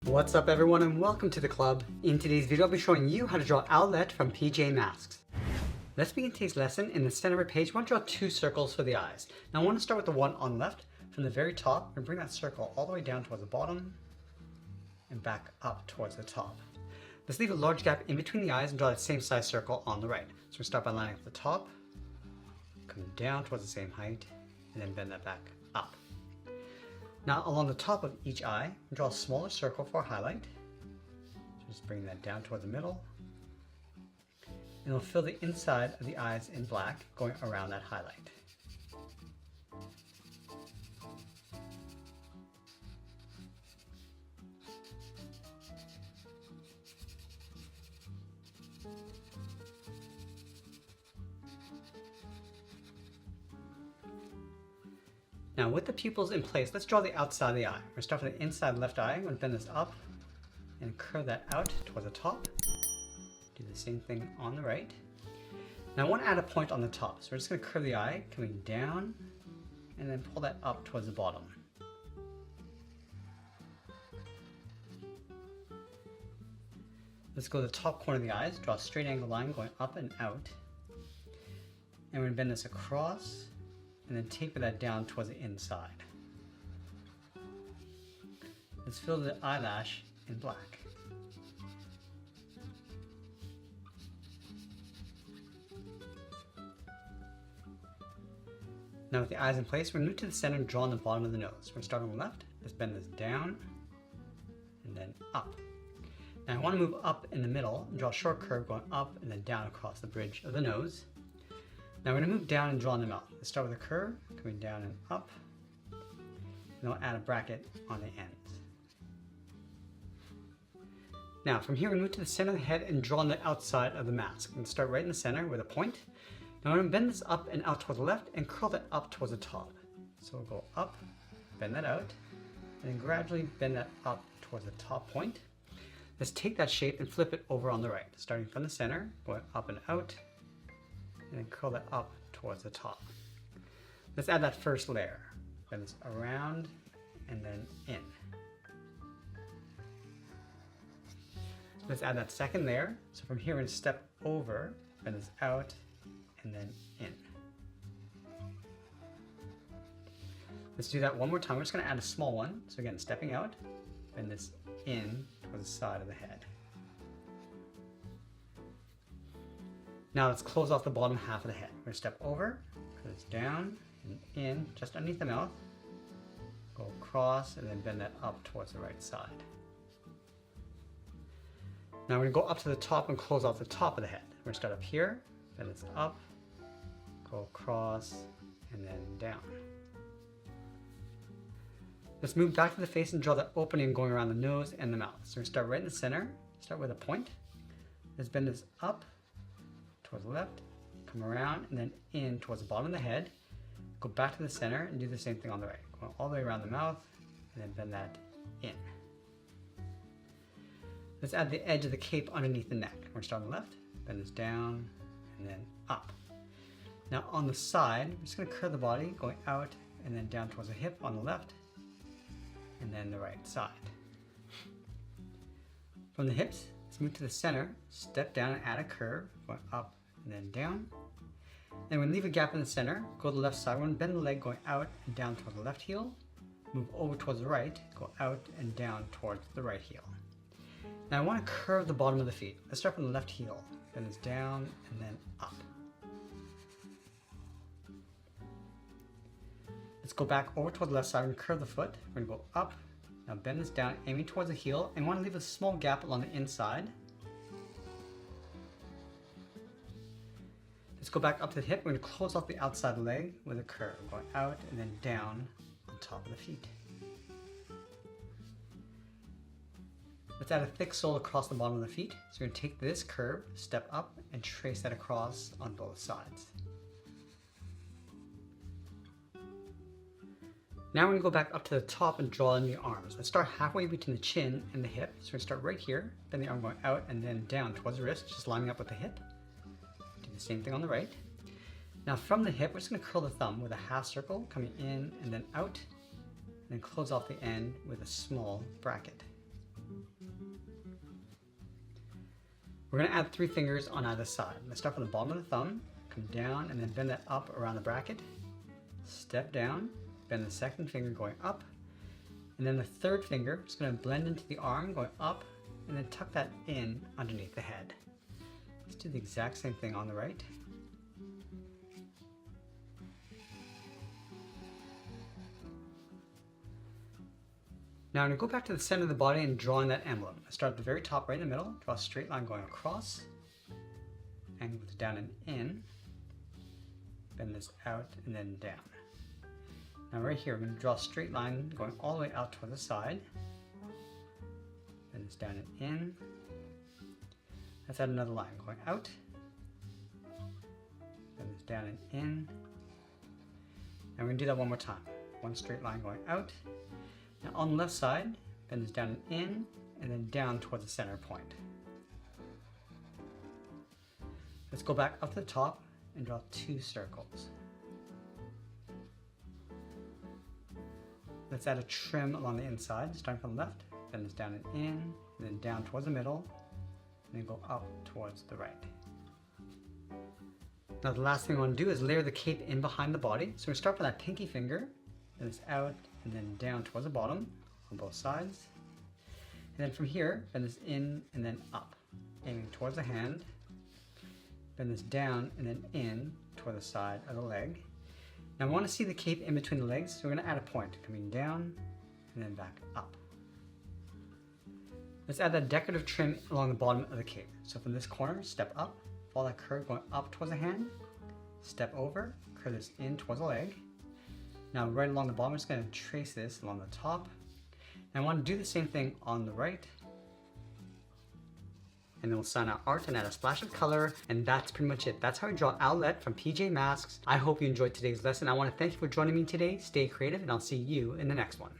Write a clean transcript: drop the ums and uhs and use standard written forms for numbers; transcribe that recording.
What's up everyone and welcome to the club. In today's video I'll be showing you how to draw Owlette from PJ Masks. Let's begin today's lesson. In the center of the page, I want to draw two circles for the eyes. Now I want to start with the one on the left. From the very top, and bring that circle all the way down towards the bottom and back up towards the top. Let's leave a large gap in between the eyes and draw that same size circle on the right. So we start by lining up the top, come down towards the same height, and then bend that back up. Now along the top of each eye, draw a smaller circle for a highlight. Just bring that down toward the middle. And we'll fill the inside of the eyes in black, going around that highlight. Now with the pupils in place, let's draw the outside of the eye. We're going to start with the inside left eye. I'm going to bend this up and curve that out towards the top. Do the same thing on the right. Now I want to add a point on the top. So we're just going to curve the eye coming down and then pull that up towards the bottom. Let's go to the top corner of the eyes, draw a straight angle line going up and out. And we're going to bend this across and then taper that down towards the inside. Let's fill the eyelash in black. Now with the eyes in place, we're going to move to the center and draw on the bottom of the nose. We're going to start on the left. Let's bend this down and then up. Now I want to move up in the middle and draw a short curve going up and then down across the bridge of the nose. Now we're going to move down and draw on the mouth. Let's start with a curve, coming down and up. And then we'll add a bracket on the ends. Now from here, we're going to move to the center of the head and draw on the outside of the mask. I'm going to start right in the center with a point. Now I'm going to bend this up and out towards the left and curl that up towards the top. So we'll go up, bend that out, and then gradually bend that up towards the top point. Let's take that shape and flip it over on the right, starting from the center, going up and out, and then curl that up towards the top. Let's add that first layer. Bend this around and then in. Let's add that second layer. So from here we're going to step over, bend this out, and then in. Let's do that one more time. We're just going to add a small one. So again, stepping out, bend this in towards the side of the head. Now let's close off the bottom half of the head. We're going to step over, put this down and in just underneath the mouth, go across and then bend that up towards the right side. Now we're going to go up to the top and close off the top of the head. We're going to start up here, bend this up, go across and then down. Let's move back to the face and draw that opening going around the nose and the mouth. So we're going to start right in the center, start with a point. Let's bend this up towards the left, come around and then in towards the bottom of the head, go back to the center and do the same thing on the right. Go all the way around the mouth and then bend that in. Let's add the edge of the cape underneath the neck. We're going to start on the left, bend this down and then up. Now on the side, we're just going to curve the body going out and then down towards the hip on the left and then the right side. From the hips, let's move to the center, step down and add a curve, going up and then down. Then we're going to leave a gap in the center, go to the left side, we're going to bend the leg going out and down towards the left heel, move over towards the right, go out and down towards the right heel. Now I want to curve the bottom of the feet. Let's start from the left heel, bend this down and then up. Let's go back over toward the left side and curve the foot. We're going to go up, now bend this down, aiming towards the heel, and want to leave a small gap along the inside. Let's go back up to the hip. We're going to close off the outside leg with a curve, going out and then down on top of the feet. Let's add a thick sole across the bottom of the feet. So we're going to take this curve, step up, and trace that across on both sides. Now we're going to go back up to the top and draw in the arms. Let's start halfway between the chin and the hip. So we're going to start right here, bend the arm going out and then down towards the wrist, just lining up with the hip. Do the same thing on the right. Now from the hip, we're just going to curl the thumb with a half circle coming in and then out, and then close off the end with a small bracket. We're going to add 3 fingers on either side. Let's start from the bottom of the thumb, come down, and then bend that up around the bracket. Step down, bend the second finger going up, and then the third finger is going to blend into the arm going up, and then tuck that in underneath the head. Let's do the exact same thing on the right. Now I'm going to go back to the center of the body and draw in that emblem. I start at the very top right in the middle, draw a straight line going across, angle it down and in, bend this out and then down. Now right here, we're going to draw a straight line going all the way out toward the side, bend this down and in. Let's add another line going out, bend this down and in. And we're going to do that one more time. One straight line going out. Now on the left side, bend this down and in, and then down towards the center point. Let's go back up to the top and draw 2 circles. Let's add a trim along the inside, starting from the left, bend this down and in, and then down towards the middle, and then go up towards the right. Now the last thing we want to do is layer the cape in behind the body. So we start with that pinky finger, bend this out, and then down towards the bottom on both sides. And then from here, bend this in and then up, aiming towards the hand. Bend this down and then in toward the side of the leg. Now I want to see the cape in between the legs, so we're going to add a point, coming down and then back up. Let's add that decorative trim along the bottom of the cape. So from this corner, step up, follow that curve going up towards the hand, step over, curve this in towards the leg. Now right along the bottom, I'm just going to trace this along the top. And I want to do the same thing on the right. And then we'll sign our art and add a splash of color. And that's pretty much it. That's how we draw Owlette from PJ Masks. I hope you enjoyed today's lesson. I want to thank you for joining me today. Stay creative, and I'll see you in the next one.